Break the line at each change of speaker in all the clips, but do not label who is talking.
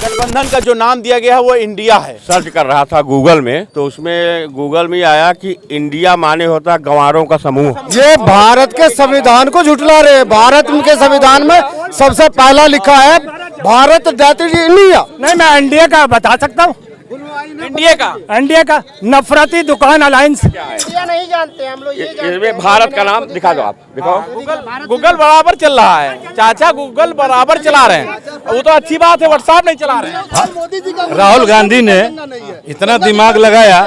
गठबंधन का जो नाम दिया गया है वो इंडिया है।
सर्च कर रहा था गूगल में, तो उसमें गूगल में आया कि इंडिया माने होता है गंवारों का समूह।
ये भारत के संविधान को झुठला रहे। भारत के संविधान में सबसे पहला लिखा है भारत दैट इज इंडिया।
नहीं, मैं एनडीए का बता सकता हूँ। एनडीए का नफरती दुकान अलायंस।
इंडिया नहीं जानते हम लोग, ये
इसमें भारत का नाम दिखा दो, आप दिखाओ।
गूगल बराबर चल रहा है चाचा, गूगल बराबर चला रहे हैं। वो तो अच्छी बात है, व्हाट्सएप नहीं चला रहे हैं।
राहुल गांधी ने इतना दिमाग लगाया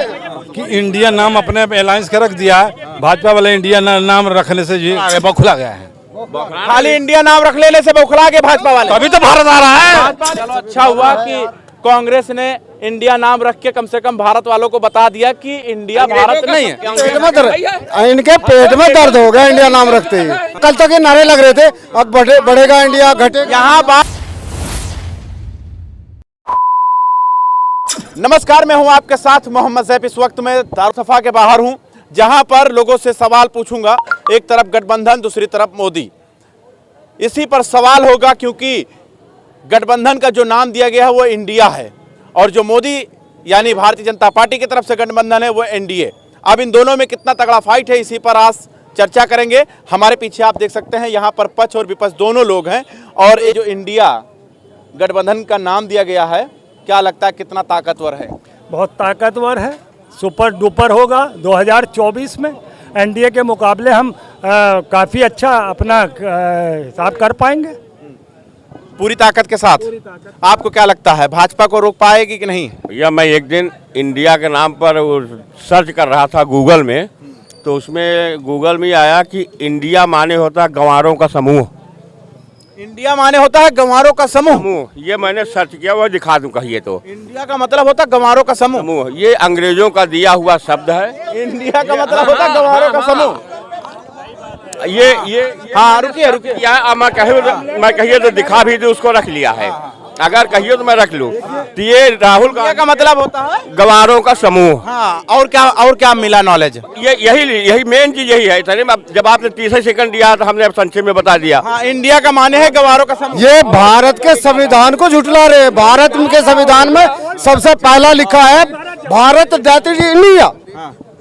कि इंडिया नाम अपने अलायंस का रख दिया। भाजपा वाले इंडिया नाम रखने से जी बौखला गया है।
खाली इंडिया नाम रख लेने से बौखला के भाजपा वाले,
अभी तो भारत आ रहा है।
चलो अच्छा हुआ कि कांग्रेस ने इंडिया नाम रख के कम से कम भारत वालों को बता दिया कि इंडिया भारत नहीं है।
पेट में दर्द, इनके पेट में दर्द हो गया इंडिया नाम रखते ही। कल तक ये नारे लग रहे थे, अब बढ़ेगा इंडिया, घटेगा।
यहाँ बात। नमस्कार, मैं हूं आपके साथ मोहम्मद ज़ैफ। इस वक्त मैं दारुसफा के बाहर हूं, जहां पर लोगों से सवाल पूछूंगा। एक तरफ गठबंधन, दूसरी तरफ मोदी। इसी पर सवाल होगा क्योंकि गठबंधन का जो नाम दिया गया है वो इंडिया है और जो मोदी यानी भारतीय जनता पार्टी की तरफ से गठबंधन है वो एनडीए। अब इन दोनों में कितना तगड़ा फाइट है, इसी पर आज चर्चा करेंगे। हमारे पीछे आप देख सकते हैं, यहाँ पर पक्ष और विपक्ष दोनों लोग हैं। और ये जो इंडिया गठबंधन का नाम दिया गया है, क्या लगता है कितना ताकतवर है?
बहुत ताकतवर है, सुपर डुपर होगा 2024 में। एनडीए के मुकाबले हम काफ़ी अच्छा अपना हिसाब कर पाएंगे
पूरी ताकत के साथ। आपको क्या लगता है, भाजपा को रोक पाएगी कि नहीं?
या मैं एक दिन इंडिया के नाम पर सर्च कर रहा था गूगल में, तो उसमें गूगल में आया कि इंडिया माने होता है गंवारों का समूह।
इंडिया माने होता है गंवारों का समूह।
ये मैंने सर्च किया, वो दिखा दूं कहिए तो।
इंडिया का मतलब होता है गंवारों का समूह।
ये अंग्रेजों का दिया हुआ शब्द है।
इंडिया का मतलब होता है गंवारों का समूह।
ये
हाँ, रुकिए रुकिए।
या मैं कहिए तो दिखा भी दूं, उसको रख लिया है। अगर कहिए तो मैं रख लूं। तो ये राहुल गांधी
का मतलब होता है
गंवारों का समूह।
हाँ, और क्या मिला नॉलेज?
यही मेन चीज यही है। इतने में जब आपने 30 सेकंड दिया तो हमने संक्षेप में बता दिया।
हाँ, इंडिया का माने है गंवारों का समूह।
ये भारत के संविधान को झुठला रहे। भारत के संविधान में सबसे पहला लिखा है Bharat that is India.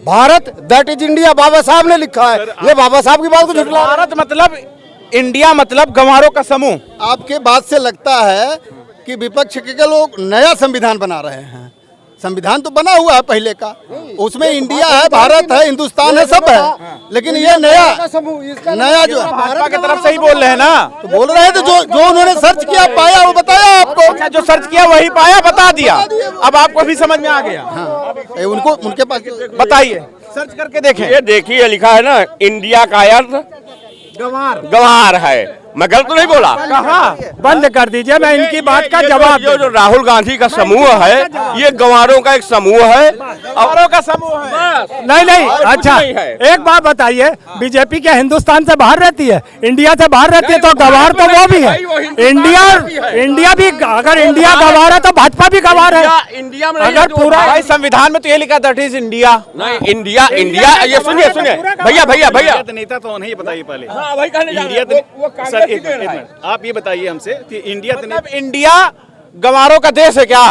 Bharat that is India Baba Saheb ने लिखा है। ये बाबा साहब की बात को झुठला।
भारत मतलब इंडिया मतलब गंवारों का समूह।
आपके बात से लगता है कि विपक्ष के लोग नया संविधान बना रहे हैं। संविधान तो बना हुआ है पहले का, उसमें इंडिया है, भारत है, हिंदुस्तान है, सब है। लेकिन ये नया जो
भाजपा की तरफ से ही बोल रहे हैं ना,
तो बोल रहे हैं। तो जो उन्होंने सर्च किया पाया वो बताया आपको।
अच्छा, जो सर्च किया वही पाया, बता दिया। अब आपको भी समझ में आ गया।
उनको उनके पास
बताइए, सर्च करके देखें।
ये देखिए लिखा है ना, इंडिया का अर्थ गंवार है। मैं गलत तो नहीं बोला?
कहाँ?
बंद कर दीजिए, मैं इनकी बात का जवाब।
जो राहुल गांधी का समूह है, ये गंवारों का एक समूह है।
गंवारों का समूह है।
नहीं, अच्छा एक बात बताइए, बीजेपी क्या हिंदुस्तान से बाहर रहती है, इंडिया से बाहर रहती है? तो गंवार तो वो भी है। इंडिया भी, अगर इंडिया गंवार है तो भाजपा भी गंवार है।
इंडिया में
अगर पूरा
भाई संविधान में तो ये लिखा दैट इज इंडिया।
नहीं, इंडिया। ये सुनिए भैया
नेता तो नहीं बताइए पहले।
हाँ भाई,
इंडिया एक मिनट, आप ये बताइए हमसे कि इंडिया
मतलब इंडिया गंवारों का देश है क्या?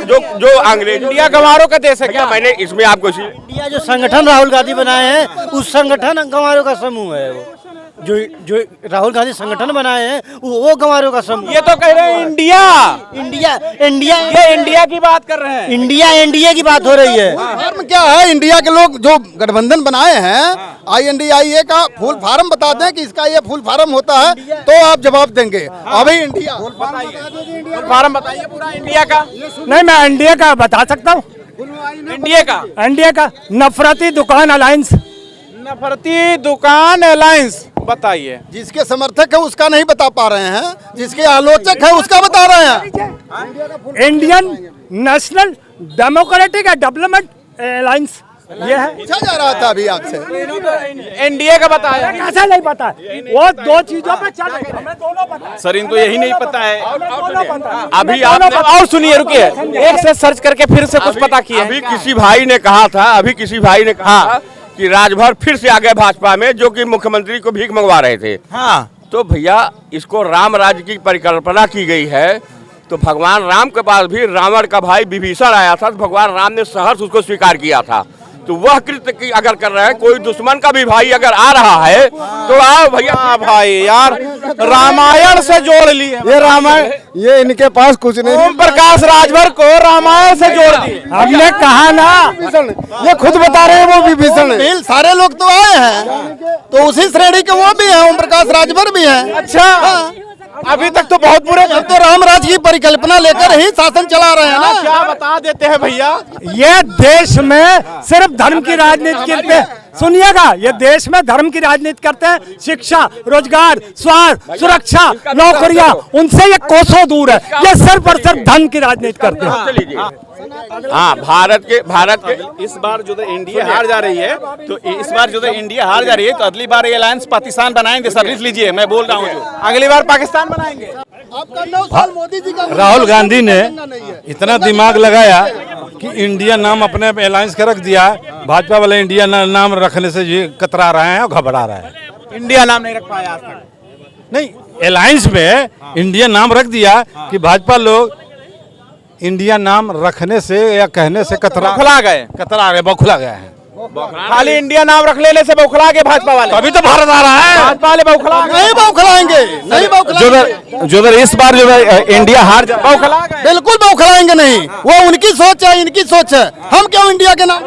जो अंग्रेज
इंडिया गंवारों का देश है क्या?
मैंने इसमें आपको
इंडिया जो संगठन राहुल गांधी बनाए हैं, उस संगठन गंवारों का समूह है। वो जो राहुल गांधी संगठन बनाए हैं वो गंवारों का समूह।
ये तो कह रहे हैं इंडिया ये इंडिया की बात कर रहे हैं।
इंडिया एनडीए की बात हो रही है।
फार्म क्या है? इंडिया के लोग जो गठबंधन बनाए हैं, INDIA का फुल फार्म बता दें कि इसका ये फुल फार्म होता है, तो आप जवाब देंगे। अभी इंडिया
फार्म बताइए पूरा इंडिया का।
नहीं, मैं एनडीए का बता सकता हूँ। एनडीए का नफरती दुकान अलायंस।
नफरती दुकान अलायंस, बताइए।
जिसके समर्थक है उसका नहीं बता पा रहे हैं, जिसके आलोचक है उसका बता रहे हैं।
Indian national democratic development alliance ये है।
पूछा जा रहा था अभी आपसे।
एनडीए का बताया।
कैसे नहीं पता है? वो दो चीजों पे चले, हमें दोनों पता है।
सर, इनको यही नहीं पता है।
अभी आपने और सुनिए, रुकिए, एक से सर्च करके फिर से कुछ पता किया।
अभी किसी भाई ने कहा कि राजभर फिर से आ गए भाजपा में, जो कि मुख्यमंत्री को भीख मंगवा रहे थे।
हाँ,
तो भैया इसको राम राज्य की परिकल्पना की गई है तो भगवान राम के पास भी रावण का भाई विभीषण आया था, तो भगवान राम ने सहर्ष उसको स्वीकार किया था। तो वह कृत्य की अगर कर रहे हैं, कोई दुश्मन का भी भाई अगर आ रहा है तो आओ भैया।
हाँ भाई यार, रामायण से जोड़ लिए
ये रामायण, ये इनके पास कुछ नहीं।
ओम प्रकाश राजभर को रामायण से जोड़ दिए।
हमने कहा ना,
ये खुद बता रहे हैं वो विभीषण। सारे लोग तो आए हैं, तो उसी श्रेणी के वो भी हैं, ओम प्रकाश राजभर भी हैं।
अच्छा, अभी तक तो बहुत बुरे
अब तो रामराज की परिकल्पना लेकर ही शासन चला रहे हैं ना।
क्या बता देते हैं भैया।
ये देश में सिर्फ धर्म की राजनीति करते हैं। सुनिएगा, ये देश में धर्म की राजनीति करते हैं। शिक्षा, रोजगार, स्वास्थ्य, सुरक्षा, नौकरियां, उनसे ये कोसों दूर है। ये सिर्फ और सिर्फ धर्म की राजनीति करते हैं।
हाँ, भारत के
इस बार जो इंडिया हार जा रही है, तो इस बार जो इंडिया हार जा रही है, तो अगली बार ये अलायंस पाकिस्तान बनाएंगे। सर्विस लीजिए, मैं बोल रहा हूँ जो
अगली बार पाकिस्तान बनाएंगे।
आपका 9 साल मोदी जी का
राहुल गांधी ने इतना दिमाग लगाया कि इंडिया नाम अपने अलायंस का रख दिया। भाजपा वाले इंडिया नाम रखने से ये कतरा रहे हैं और घबरा रहे हैं।
इंडिया नाम नहीं रख पाया आज तक।
नहीं, अलायंस में इंडिया नाम रख दिया कि भाजपा लोग इंडिया नाम रखने से या कहने से कतरा गए, बौखला गए हैं।
खाली इंडिया नाम रख लेने से बौखला के भाजपा वाले।
तभी तो भारत आ रहा है।
भाजपा वाले बौखला
नहीं बौखलाएंगे, नहीं बौखलाएंगे।
जो इस बार जो इंडिया हार जा
बौखला गए।
बिल्कुल बौखलाएंगे नहीं, वो उनकी सोच है, इनकी सोच है। हम क्यों इंडिया के नाम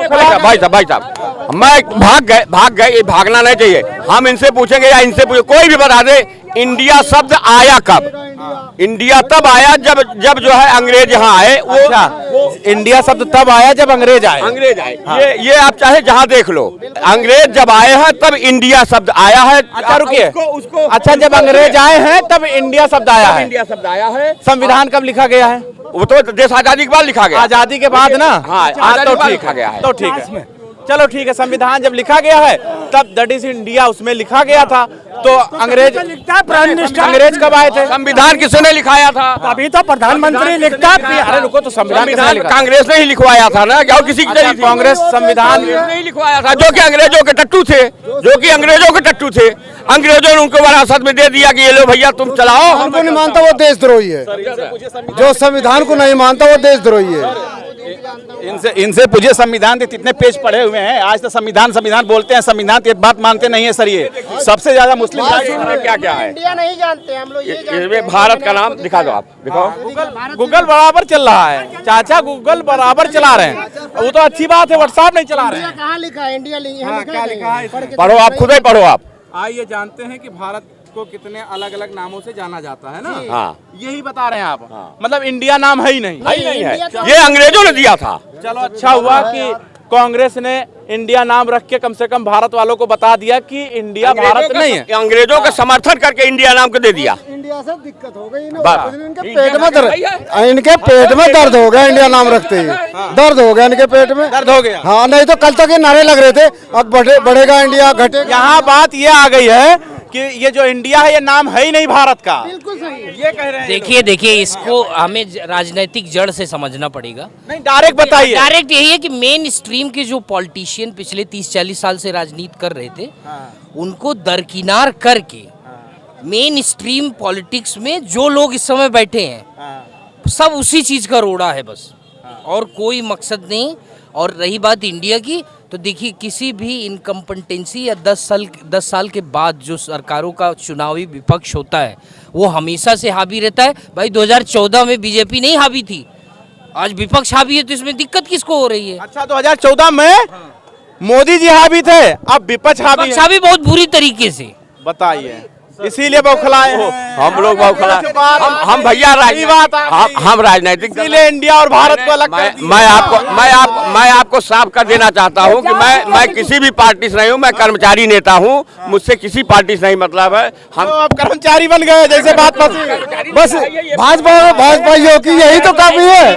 भाई साहब, मैं भाग गए, ये भागना नहीं चाहिए। हम इनसे पूछेंगे या इनसे पूछे, कोई भी बता दे इंडिया शब्द आया कब। इंडिया तब आया जब जो है अंग्रेज यहाँ आए। वो
इंडिया शब्द तब आया जब अंग्रेज आए।
हाँ। ये आप चाहे जहाँ देख लो, अंग्रेज जब आए हैं तब इंडिया शब्द आया है।
अच्छा रुकिए, अच्छा जब अंग्रेज आए हैं तब इंडिया शब्द आया है।
इंडिया शब्द आया है।
संविधान कब लिखा गया है?
वो तो देश आजादी के बाद लिखा गया।
आजादी के बाद ना।
हाँ,
तो ठीक
लिखा गया है।
तो ठीक है, चलो ठीक है। संविधान जब लिखा गया है तब दैट इज इंडिया उसमें लिखा गया था। तो अंग्रेज
प्राइम मिनिस्टर
अंग्रेज कब आए थे?
संविधान किसने लिखाया था?
अभी तो प्रधानमंत्री लिखता है।
अरे रुको, तो संविधान
कांग्रेस ने ही लिखवाया था ना, क्या किसी की
कांग्रेस संविधान
नहीं लिखवाया था? जो कि अंग्रेजों के टट्टू थे, अंग्रेजों ने उनको विरासत में दे दिया कि ये लो भैया तुम चलाओ।
हमको नहीं मानता वो देशद्रोही है, जो संविधान को नहीं मानता वो देशद्रोही है।
इनसे पूछे संविधान के कितने पेज पढ़े हुए हैं। आज तो संविधान बोलते हैं, संविधान की एक बात मानते नहीं है सर। ये सबसे ज्यादा मुस्लिम
क्या है
इंडिया नहीं जानते हम लोग, ये
इसमें भारत का नाम दिखा दो, आप दिखाओ।
गूगल बराबर चल रहा है चाचा, गूगल बराबर चला रहे हैं। वो तो अच्छी बात है, व्हाट्सएप नहीं चला रहे हैं।
कहाँ लिखा है इंडिया?
क्या लिखा है?
पढ़ो आप, खुद ही पढ़ो आप।
आइए जानते हैं कि भारत को कितने अलग अलग नामों से जाना जाता है ना।
हाँ,
यही बता रहे हैं आप। मतलब इंडिया नाम है ही नहीं।
नहीं है, ये अंग्रेजों ने दिया था।
चलो अच्छा हुआ कि कांग्रेस ने इंडिया नाम रख के कम से कम भारत वालों को बता दिया कि इंडिया भारत नहीं है।
अंग्रेजों का समर्थन करके इंडिया नाम को दे दिया।
इंडिया से दिक्कत हो गई
इनके
पेट में दर्द हो गया। इंडिया नाम रखते ही दर्द हो गया इनके पेट में,
दर्द हो गया।
हाँ, नहीं तो कल तक ये नारे लग रहे थे, अब बढ़ेगा इंडिया, घटेगा।
यहाँ बात ये आ गई है कि ये जो इंडिया है ये नाम है ही नहीं भारत का। बिल्कुल सही ये कह रहे हैं।
देखिए इसको हमें राजनीतिक जड़ से समझना पड़ेगा।
नहीं, डायरेक्ट बताइए।
डायरेक्ट यही है कि मेन स्ट्रीम के जो पॉलिटिशियन पिछले 30-40 साल से राजनीति कर रहे थे, उनको दरकिनार करके मेन स्ट्रीम पॉलिटिक्स में जो लोग इस समय बैठे हैं, सब उसी चीज का रोड़ा है बस, और कोई मकसद नहीं। और रही बात इंडिया की, तो देखिए किसी भी इनकम्पिटेंसी या 10 साल के बाद जो सरकारों का चुनावी विपक्ष होता है वो हमेशा से हावी रहता है। भाई 2014 में बीजेपी नहीं हावी थी, आज विपक्ष हावी है, तो इसमें दिक्कत किसको हो रही है?
अच्छा, 2014 में मोदी जी हावी थे, अब विपक्ष हावी है।
हावी बहुत बुरी तरीके से।
बताइए, इसीलिए बौखलाए हैं।
हम लोग बौखला, हम भैया हम राजनीतिक,
इसीलिए इंडिया और भारत को अलग कर दिया।
मैं आपको साफ कर देना चाहता हूं कि मैं किसी भी पार्टी से नहीं हूं, मैं कर्मचारी नेता हूं, मुझसे किसी पार्टी से नहीं मतलब है। हम
तो अब कर्मचारी बन गए जैसे बात फंसी।
बस भाजपा की यही तो काफी है।